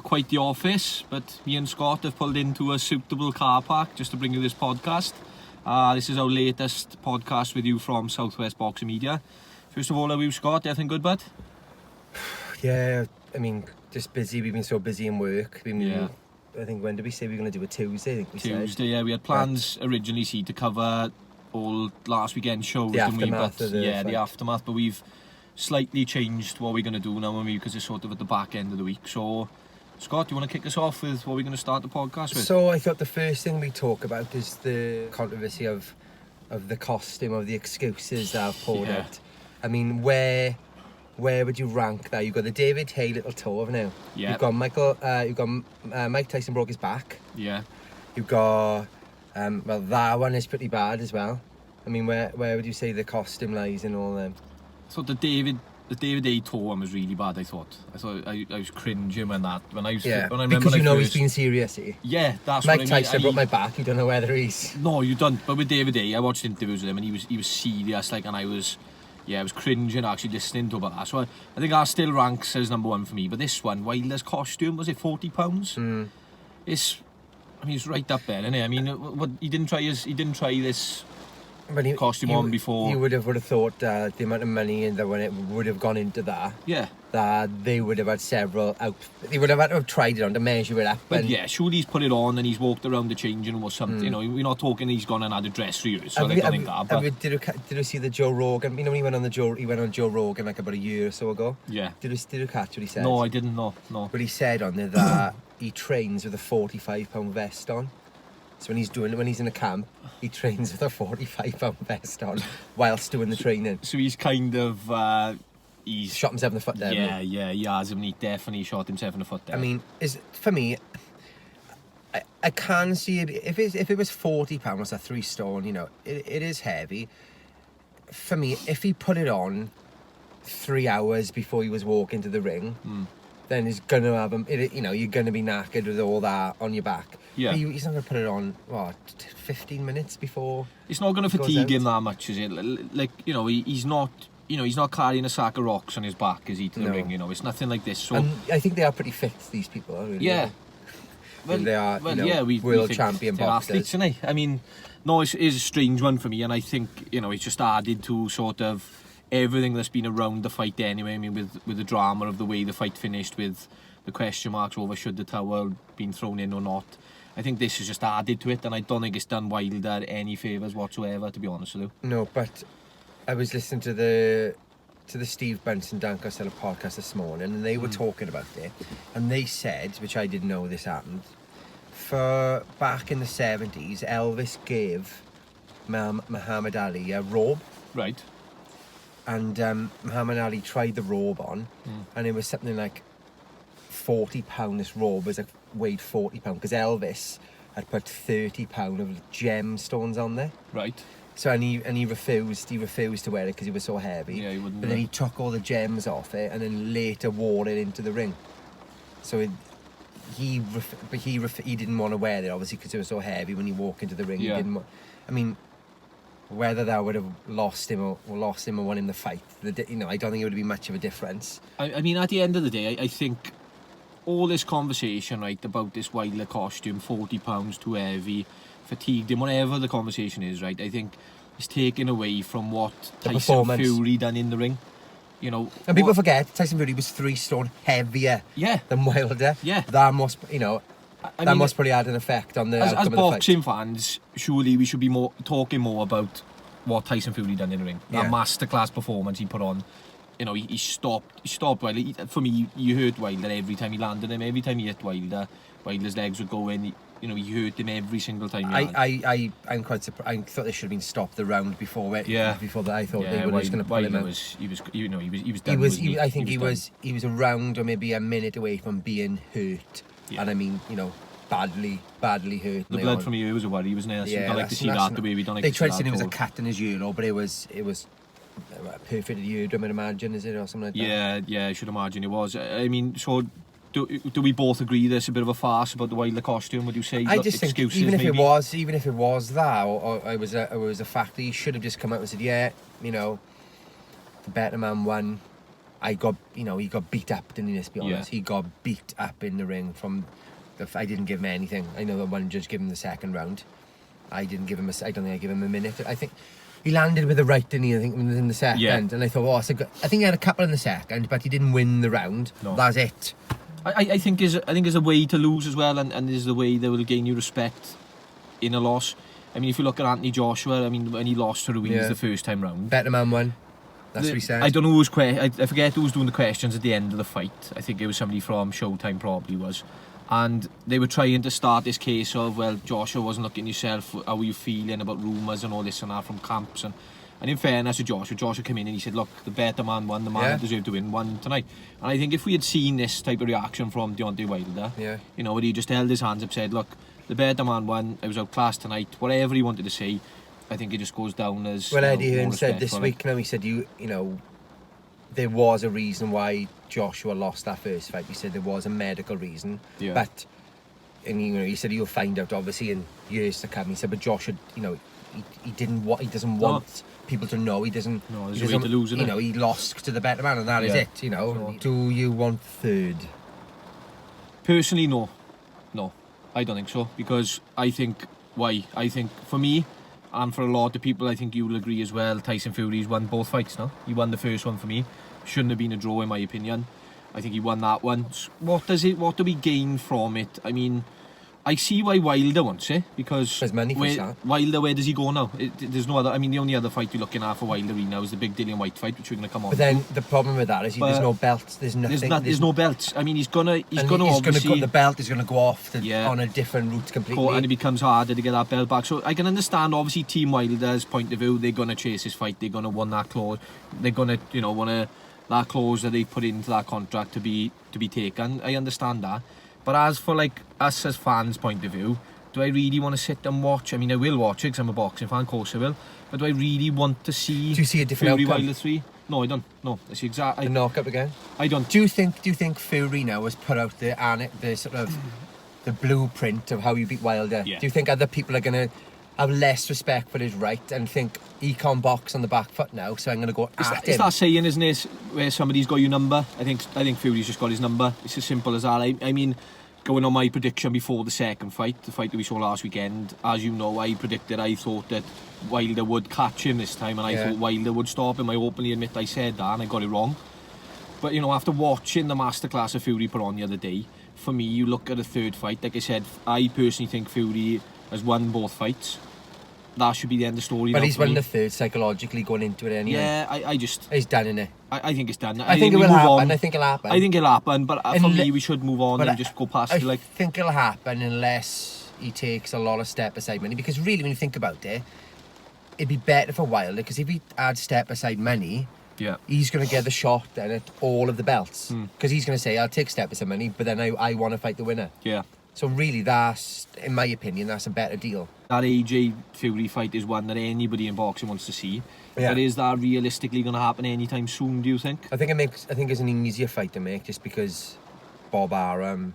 quite the office, but me and Scott have pulled into a suitable car park just to bring you this podcast. This is our latest podcast with you from Southwest Boxing Media. First of all, how are you, Scott? Everything good, bud? Yeah, I mean, just busy. We've been so busy in work. Yeah. I think, when did we say we were going to do a Tuesday? I think we said. Tuesday, yeah. We had plans originally, to cover all last weekend's shows, The didn't we? aftermath But of the fight. the aftermath. But we've slightly changed what we're going to do now, because it's sort of at the back end of the week. So, Scott, do you want to kick us off with what we're going to start the podcast with? So I thought the first thing we talk about is the controversy of the costume, of the excuses that I've poured Yeah. out. I mean, where would you rank that? You've got the David Hay little toe now. Yeah. You've got Mike Tyson broke his back. Yeah. You've got well, that one is pretty bad as well. I mean, where would you say the costume lies in all them? So the David A tour one was really bad. I thought I was cringing when I remember because when you know first, he's been serious. Yeah, that's Mike what I mean. Tyson broke my back. You don't know whether he's. No, you don't. But with David A, I watched interviews with him, and he was serious. And I was cringing actually listening to about that. So I think that still ranks as number one for me. But this one, Wilder's costume, was it £40? It's right up there, isn't it? I mean, what he didn't try this costume on before. You would have thought the amount of money in that when it would have gone into that. Yeah. That they would have had several out. They would have had to have tried it on to measure it up. But yeah, surely he's put it on and he's walked around the changing room or something. You know, we're not talking he's gone and had a dress rehearsal. Did you see the Joe Rogan? You know, when he went on Joe Rogan like about a year or so ago. Yeah. Did you catch what he said? No, I didn't know. No. But he said on there that he trains with a £45 vest on. So when he's in a camp, he trains with a £45 vest on whilst doing the training. So he's kind of he's shot himself in the foot there. Yeah, he has. I mean, he definitely shot himself in the foot there. I mean, for me, I can see it. If it was £40, that's a 3 stone. You know, it is heavy. For me, if he put it on 3 hours before he was walking to the ring, then he's gonna have him. You know, you're gonna be knackered with all that on your back. Yeah. But he's not gonna put it on 15 minutes before. It's not gonna fatigue him that much, is it? Like, you know, he's not. You know, he's not carrying a sack of rocks on his back, is he, to the ring? You know, it's nothing like this. So, and I think they are pretty fit, these people. Really. Yeah. Well, they are, we world think champion they're boxers. athletes, isn't they? I mean, no, it's a strange one for me, and I think, you know, it's just added to sort of everything that's been around the fight anyway. I mean, with the drama of the way the fight finished, with the question marks over should the towel been thrown in or not. I think this has just added to it, and I don't think it's done Wilder any favours whatsoever, to be honest with you. No, but I was listening to the Steve Benson Dan Costello podcast this morning, and they were talking about it, and they said, which I didn't know this happened, for back in the 70s, Elvis gave Muhammad Ali a robe. Right. And Muhammad Ali tried the robe on, and it was something like £40. This robe weighed £40 because Elvis had put £30 of gemstones on there. Right. So and he refused to wear it because it was so heavy. Yeah, he wouldn't. But then he took all the gems off it and then later wore it into the ring. So he didn't want to wear it obviously because it was so heavy when he walked into the ring. Yeah. He didn't. I mean, whether that would have lost him or won him the fight, I don't think it would be much of a difference. I mean, at the end of the day, I think all this conversation, right, about this Wilder costume, £40 too heavy, fatigued him, whatever the conversation is, right, I think it's taken away from what Tyson Fury done in the ring. You know, and people forget Tyson Fury was 3 stone heavier than Wilder. Yeah. That must, must probably had an effect on the outcome as of the boxing fight. fans, surely we should be talking more about what Tyson Fury done in the ring. That masterclass performance he put on. You know, he stopped Wilder. For me, you hurt Wilder every time he landed him. Every time he hit Wilder, Wilder's legs would go in. He hurt him every single time. I'm quite surprised. I thought they should have been stopped the round before it. Yeah. Before that, I thought they were just going to pull him out. He was done. I think he was a round or maybe a minute away from being hurt. Yeah. And I mean, badly hurt. The blood from you was a worry, wasn't it? Yeah, I like to see that the way we don't like they to see tried that. to say it was a cat in his euro, but it was a perfect eardrum, I'd imagine, is it, or something like that? Yeah, I should imagine it was. I mean, so do we both agree there's a bit of a farce about the Wilder costume? Would you say? I just think even if it was that, or it was a fact that he should have just come out and said, the better man won. he got beat up, didn't he, let's be honest. Yeah. He got beat up in the ring from I didn't give him anything. I know that one judge gave him the second round. I didn't give him I don't think I gave him a minute. I think he landed with the right, didn't he? I think in the second. Yeah. And I thought, I think he had a couple in the second, but he didn't win the round. No. That's it. I think is a way to lose as well, and is the way that will gain you respect in a loss. I mean, if you look at Anthony Joshua, I mean, when he lost to Ruiz the first time round, Better man won. That's what he said. I don't know who's I forget who was doing the questions at the end of the fight. I think it was somebody from Showtime, probably was. And they were trying to start this case of, well, Joshua wasn't looking at yourself, how were you feeling about rumours and all this and that from camps. And in fairness to Joshua came in and he said, look, the better man won, the man that deserved to win won tonight. And I think if we had seen this type of reaction from Deontay Wilder, you know, he just held his hands up, said, look, the better man won, I was outclassed tonight, whatever he wanted to say, I think it just goes down as... Well, Eddie Hearn said this week, now he said, you know, there was a reason why Joshua lost that first fight. He said there was a medical reason, but, and you know, he said you'll find out obviously in years to come. He said, but Joshua, you know, he doesn't want people to know. He doesn't. No, there's a way to lose, isn't you know, he lost to the better man, and that is it. You know, do you want third? Personally, no, I don't think so, because I think for me, and for a lot of people, I think you will agree as well, Tyson Fury's won both fights now. He won the first one for me. Shouldn't have been a draw in my opinion. I think he won that one. What do we gain from it? I mean, I see why Wilder wants it, because there's money for that. Wilder, where does he go now? There's no other. I mean, the only other fight you're looking at for Wilder now is the big Dillian White fight, which we're going to come on. But then the problem with that is there's no belts. There's nothing. There's no belts. I mean, he's gonna obviously cut the belt. He's gonna go off on a different route completely, and it becomes harder to get that belt back. So I can understand, obviously, Team Wilder's point of view. They're gonna chase his fight. They're gonna want that clause. They're gonna, you know, want that clause that they put into that contract to be taken. I understand that. But as for like us as fans' point of view, do I really want to sit and watch? I mean, I will watch it because I'm a boxing fan, of course I will. But do I really want to see? Do you see a different Fury outcome? Wilder 3? No, I don't. No, it's exactly. The knock-up again. I don't. Do you think Fury now has put out the sort of the blueprint of how you beat Wilder? Yeah. Do you think other people are gonna have less respect for his right and think he can't box on the back foot now, so I'm gonna go at him? It's that saying, isn't it, where somebody's got your number? I think Fury's just got his number. It's as simple as that. I mean, going on my prediction before the second fight, the fight that we saw last weekend, as you know, I thought that Wilder would catch him this time, and I thought Wilder would stop him. I openly admit I said that, and I got it wrong. But, you know, after watching the masterclass of Fury put on the other day, for me, you look at a third fight, like I said, I personally think Fury has won both fights. That should be the end of the story. But he's won the third psychologically going into it anyway. Yeah, I just... He's done, innit? I think it's done. I think it will happen. I think it'll happen. I think it'll happen, but for me, we should move on and just go past it. I think it'll happen unless he takes a lot of step-aside money. Because really, when you think about it, it'd be better for Wilder, because if he had step-aside money, he's going to get the shot then at all of the belts. Because he's going to say, I'll take step-aside money, but then I want to fight the winner. Yeah. So really, that's, in my opinion, that's a better deal. That AJ Fury fight is one that anybody in boxing wants to see. Yeah. But is that realistically going to happen anytime soon, do you think? I think it's an easier fight to make, just because Bob Arum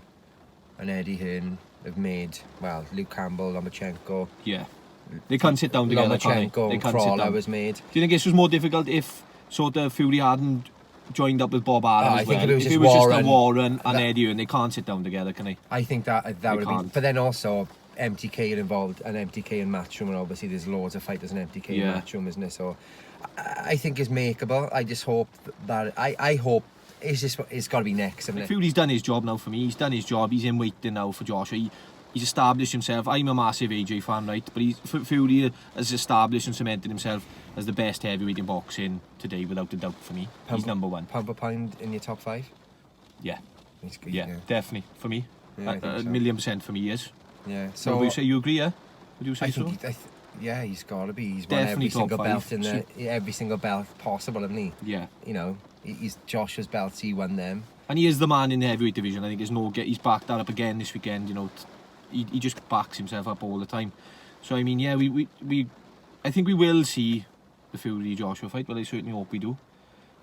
and Eddie Hearn have made, well, Luke Campbell, Lomachenko. Yeah. They can't sit down together, can they? And Crawler was made. Do you think this was more difficult if sort of Fury hadn't joined up with Bob Arum as well? I think if it was just a Warren and Eddie Hearn, they can't sit down together, can they? I think that would have been. But then also, MTK are involved, and MTK in Matchroom, and obviously there's loads of fighters in MTK in Matchroom, isn't it? So I think it's makeable. I just hope that I hope it's got to be next, isn't it? Fury's done his job now for me. He's done his job. He's in waiting now for Joshua. He's established himself. I'm a massive AJ fan, right? But Fury has established and cemented himself as the best heavyweight in boxing today, without a doubt, for me. He's number one. Pound for pound in your top 5? Yeah. He's good, yeah, definitely, for me. Yeah, a million % for me, yes. Yeah. So would you say you agree, yeah? Would you say I think so? yeah, he's got to be. He's definitely won every single top 5. belt every single belt possible, hasn't he? Yeah. You know, he's Joshua's belts, he won them. And he is the man in the heavyweight division. I think he's backed that up again this weekend, you know. He just backs himself up all the time. So I mean, yeah, I think we will see the Fury Joshua fight. Well, I certainly hope we do.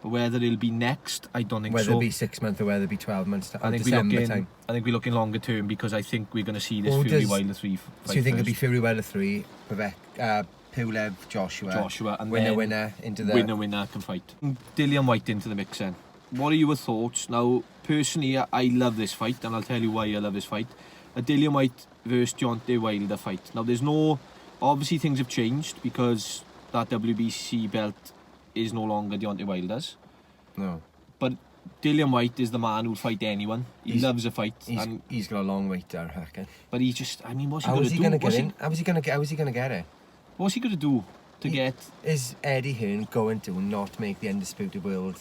But whether it'll be next, I don't think whether so. Whether it'll be 6 months or whether it'll be 12 months. I think we're looking longer term, because I think we're going to see this Fury Wilder 3 fight. So you think it'll be Fury Wilder 3, Pulev, Joshua, and winner into the winner can fight. Dillian White into the mix then. what are your thoughts? Now, personally, I love this fight, and I'll tell you why I love this fight. A Dillian Whyte versus Deontay Wilder fight. Now, there's no... Obviously, things have changed because that WBC belt is no longer Deontay Wilder's. No. But Dillian Whyte is the man who'll fight anyone. He loves a fight. He's got a long wait there, I reckon. But he just... I mean, what's he How going is to he do? going to get in? How is he going to get it? What's he going to do to get... Is Eddie Hearn going to not make the Undisputed World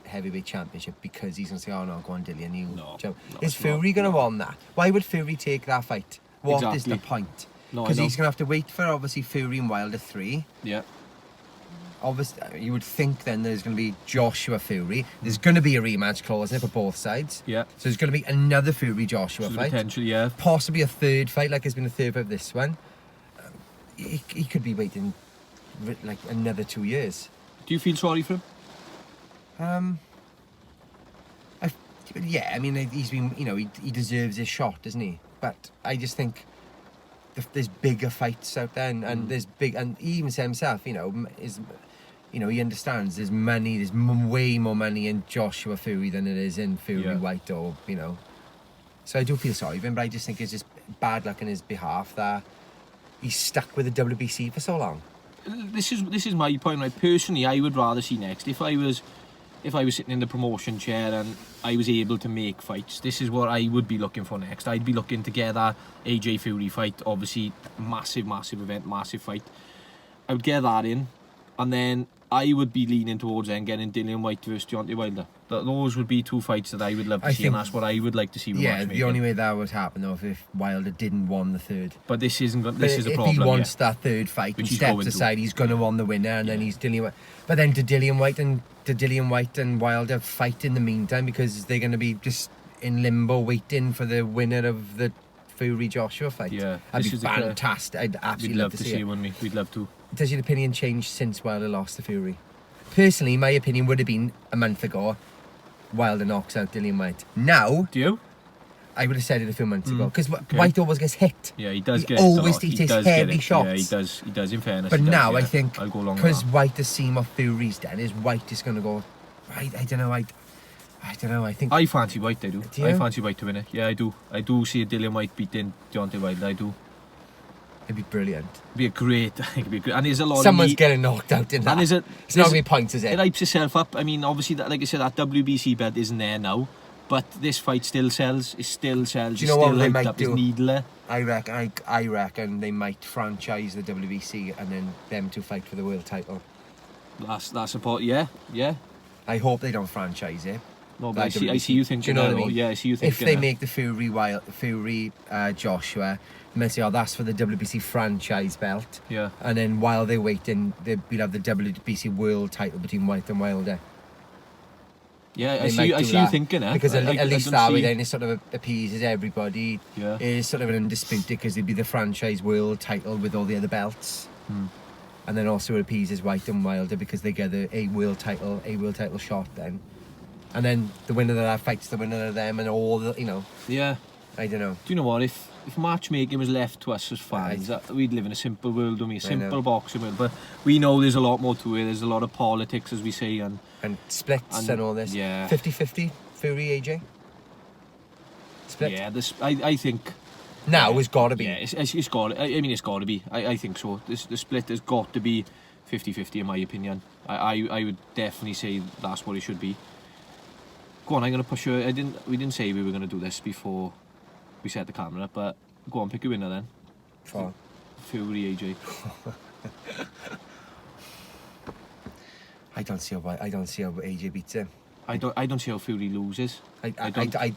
Heavyweight Championship because he's going to say, oh no, go on Dillian, you jump. Is Fury going to want that? Why would Fury take that fight? What is the point? Because he's going to have to wait for, obviously, Fury and Wilder 3. Yeah. Obviously, you would think then there's going to be Joshua Fury. There's going to be a rematch clause in it for both sides. Yeah. So there's going to be another Fury Joshua fight. Potentially, yeah. Possibly a third fight, like there's been a third fight of this one. He could be waiting like another 2 years. Do you feel sorry for him? Yeah, I mean, he's been, he deserves his shot, doesn't he? But I just think there's bigger fights out there, and there's big, and he even said himself, he understands there's money, there's way more money in Joshua Fury than it is in Fury Whyte, or So I do feel sorry for him, but I just think it's just bad luck on his behalf that he's stuck with the WBC for so long. This is my point. Right? Personally, I would rather see next. If I was sitting in the promotion chair and I was able to make fights, this is what I would be looking for next. I'd be looking to get that AJ Fury fight. Obviously, massive event, massive fight. I would get that in, and then I would be leaning towards then getting Dillian Whyte versus Deontay Wilder. Those would be two fights that I would love to see, and that's what I would like to see. Yeah, the only way that would happen though if Wilder didn't want the third. But this isn't. This is a problem. If he wants that third fight and steps aside, he's going to want the winner, and then he's Dillian Whyte. But then did Dillian Whyte and Wilder fight in the meantime, because they're going to be just in limbo waiting for the winner of the Fury Joshua fight? Yeah, that'd be fantastic. I'd absolutely love to see it. Wouldn't we? We'd love to. Does your opinion change since Wilder lost to Fury? Personally, my opinion would have been a month ago, Wilder knocks out Dillian Whyte. Now, do you? I would have said it a few months ago, because Whyte always gets hit. Yeah, he does he takes heavy shots. Yeah, he does. In fairness, but now I think because Whyte has seen what Fury's done, is Whyte just going to go? I don't know. I think I fancy Whyte. I do. Do I fancy Whyte to win it. Yeah, I do. I do see a Dillian Whyte beating Deontay Wilder. I do. It'd be brilliant. It'd be great. And there's a lot. Someone's getting knocked out in that. It's not going to be points, is it? It hypes itself up. I mean, obviously, like I said, that WBC belt isn't there now, but this fight still sells. It still sells. Do you know what they might do? Needler. I reckon they might franchise the WBC and then them to fight for the world title. That's a part. Yeah. I hope they don't franchise it. No, but I see you thinking. Do you know what I mean? Yeah, I see you thinking. If they make the Fury Joshua, they might say, oh, that's for the WBC franchise belt. Yeah. And then while they're waiting, we'll have the WBC world title between Whyte and Wilder. Yeah, I see you thinking, eh? Because at least that way then it sort of appeases everybody. Yeah. It's sort of an undisputed, because it'd be the franchise world title with all the other belts. And then also it appeases Whyte and Wilder because they get a world title shot then. And then the winner of that fights the winner of them, and all the, Yeah. I don't know. Do you know what? If matchmaking was left to us as fans, we'd live in a simple world, wouldn't we? A simple boxing world. But we know there's a lot more to it. There's a lot of politics, as we say, and splits and all this. Yeah. 50-50, Fury AJ. Split. Yeah. I think. Now it's got to be. Yeah, it's got. I mean, it's got to be. I think so. The split has got to be 50-50 in my opinion. I would definitely say that's what it should be. Go on, I'm gonna push you. We didn't say we were gonna do this before we set the camera up, but go on, pick your winner then. For Fury AJ. I don't see how AJ beats him. I don't see how Fury loses. I don't. I'm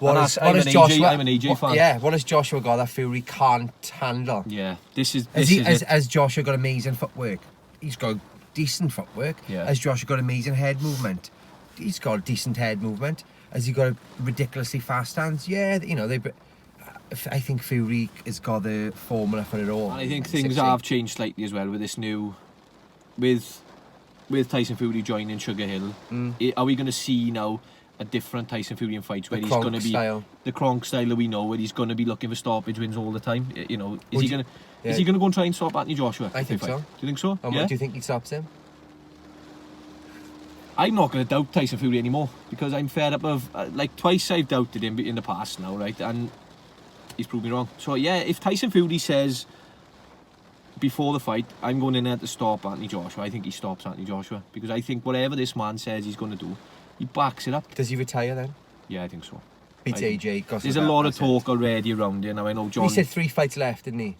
an AJ fan. Yeah, what has Joshua got that Fury can't handle? Yeah, has Joshua got amazing footwork? He's got decent footwork. Yeah. Has Joshua got amazing head movement? He's got decent head movement. Has he got a ridiculously fast stance? Yeah, I think Fury has got the formula for it all. And I think things have changed slightly as well with this new, with Tyson Fury joining Sugar Hill. Are we going to see now a different Tyson Fury in fights where he's going to be the Kronk style that we know, where he's going to be looking for stoppage wins all the time? Is he going to go and try and stop Anthony Joshua? I think so. Do you think so? Do you think he stops him? I'm not going to doubt Tyson Fury anymore because I'm fed up of like twice I've doubted him in the past now, right? And he's proved me wrong. So yeah, if Tyson Fury says before the fight, I'm going in there to stop Anthony Joshua, I think he stops Anthony Joshua because I think whatever this man says he's going to do, he backs it up. Does he retire then? Yeah, I think so. Beats AJ. There's a lot of talk already around here now. I know John. He said 3 fights left, didn't he?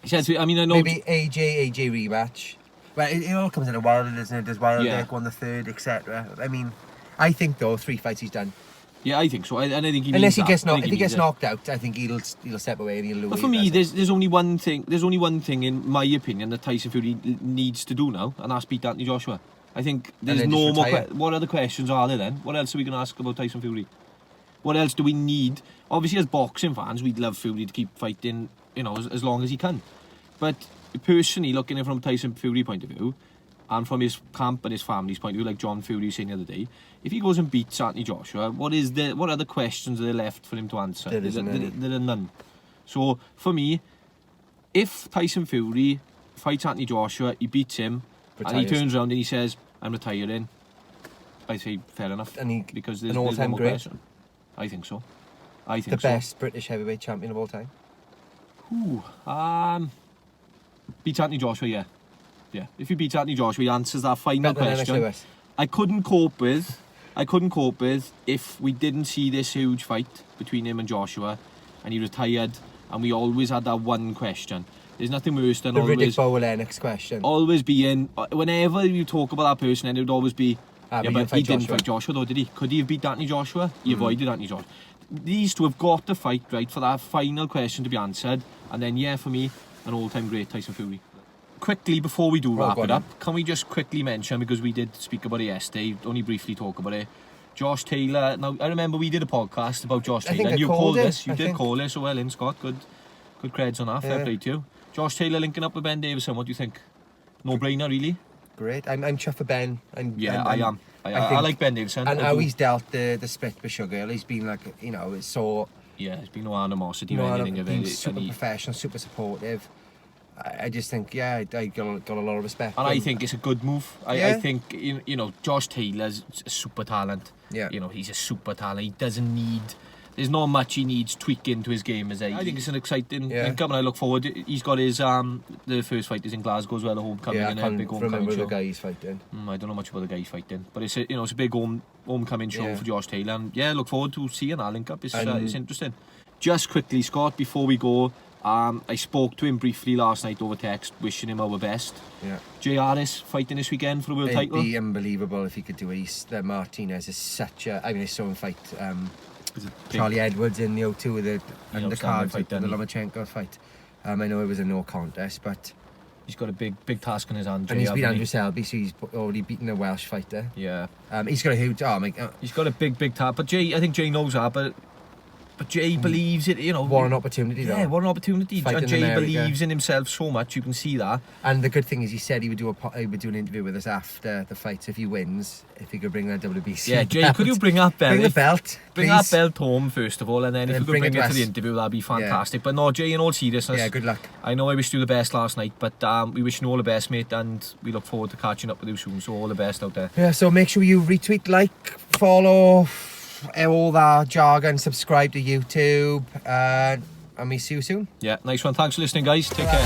He said, I mean, I know. Maybe AJ rematch. Well, it all comes in a world, doesn't it? Does Wilder won the third, etc. I mean, I think though 3 fights he's done. Yeah, I think so. And I think he unless he means gets that. if he gets knocked out, I think he'll step away and he'll lose. But for me, there's only one thing. There's only one thing, in my opinion, that Tyson Fury needs to do now, and that's beat Anthony Joshua. I think there's no more. What other questions are there then? What else are we going to ask about Tyson Fury? What else do we need? Obviously, as boxing fans, we'd love Fury to keep fighting, you know, as long as he can. But personally, looking at it from Tyson Fury point of view, and from his camp and his family's point of view, like John Fury was saying the other day, if he goes and beats Anthony Joshua, what other questions are there left for him to answer? There are none. So for me, if Tyson Fury fights Anthony Joshua, he beats him, and he turns around and he says, "I'm retiring," I say fair enough, because there's no more question. I think so. I think the best British heavyweight champion of all time. Beats Anthony Joshua, yeah. If he beats Anthony Joshua, he answers that final question. I couldn't cope with if we didn't see this huge fight between him and Joshua, and he retired, and we always had that one question. There's nothing worse than the Riddick Bowe Lennox question. Always being, whenever you talk about that person, and it would always be, but he didn't fight Joshua though, did he? Could he have beat Anthony Joshua? He avoided Anthony Joshua. These two have got to fight, right, for that final question to be answered, and then for me, an all-time great, Tyson Fury. Quickly, before we do wrap it up, can we just quickly mention, because we did speak about it yesterday, only briefly talk about it, Josh Taylor. Now, I remember we did a podcast about Josh Taylor, and you called this. You did call it, so well in, Scott. Good creds on that. Fair play to you. Josh Taylor linking up with Ben Davidson, what do you think? No-brainer, really? Great. I'm chuffed for Ben. I am. I like Ben Davidson. And how he's dealt the split with Sugar. He's been like, you know, so... Yeah, there's been no animosity or anything of it. Super professional, super supportive. I just think, I got a lot of respect. And I think it's a good move. I think, you know, Josh Taylor's a super talent. Yeah. You know, he's a super talent. He doesn't need... There's not much he needs tweaking to his game, is there? I think it's an exciting income, and I look forward. He's got his the first fight is in Glasgow as well, the homecoming, and a big homecoming remember show. The guy he's fighting. I don't know much about the guy he's fighting, but it's a big homecoming show for Josh Taylor, and look forward to seeing that link up. It's interesting. Just quickly, Scott, before we go, I spoke to him briefly last night over text, wishing him our best. Yeah. Jay Harris fighting this weekend for the world title. It'd be unbelievable if he could do it. Martinez is such a... I mean, I saw him fight Charlie Edwards in the O2 with the undercard fight, the Lomachenko fight. I know it was a no contest, but... He's got a big task in his hands. And he's beat Andrew Selby, so he's already beaten a Welsh fighter. Yeah. He's got a huge... he's got a big task. But I think Jay knows that, but Jay believes it, you know. What an opportunity, though. Yeah, what an opportunity. And Jay believes in himself so much, you can see that. And the good thing is he said he would do an interview with us after the fight, so if he wins, if he could bring that WBC Yeah, Jay, could you bring that belt? Bring the belt, Bring that belt home, first of all, and then if you could bring it to the interview, that'd be fantastic. But no, Jay, in all seriousness... good luck. I know I wished you the best last night, but we wish you all the best, mate, and we look forward to catching up with you soon, so all the best out there. Yeah, so make sure you retweet, like, follow... all that jargon, subscribe to YouTube, and we see you soon. Yeah, nice one. Thanks for listening, guys. Take care.